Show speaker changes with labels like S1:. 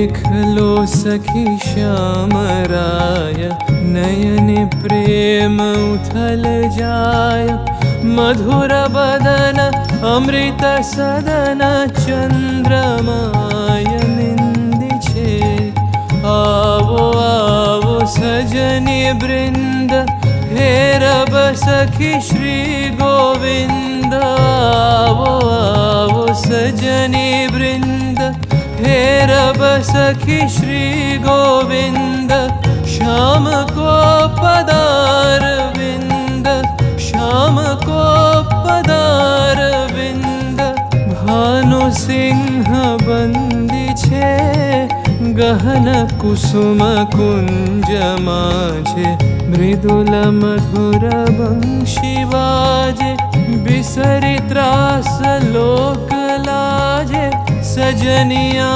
S1: देखलो सखी श्यामराय नयने प्रेम उथल जाय मधुर बदन अमृत सदन चंद्रमाय निंदी छे आवो आवो सजनी वृंद हे रब सखी श्री गोविंद आवो आवो सजनी वृंद हे रब सखी श्री गोविंद श्याम को पदार विंद श्याम को पदार विंद भानु सिंह बंदी छे गहन कुसुम कुंज माझे मृदुल मधुर बंशी वाजे बिसरी त्रास लोक लाजे सजनिया।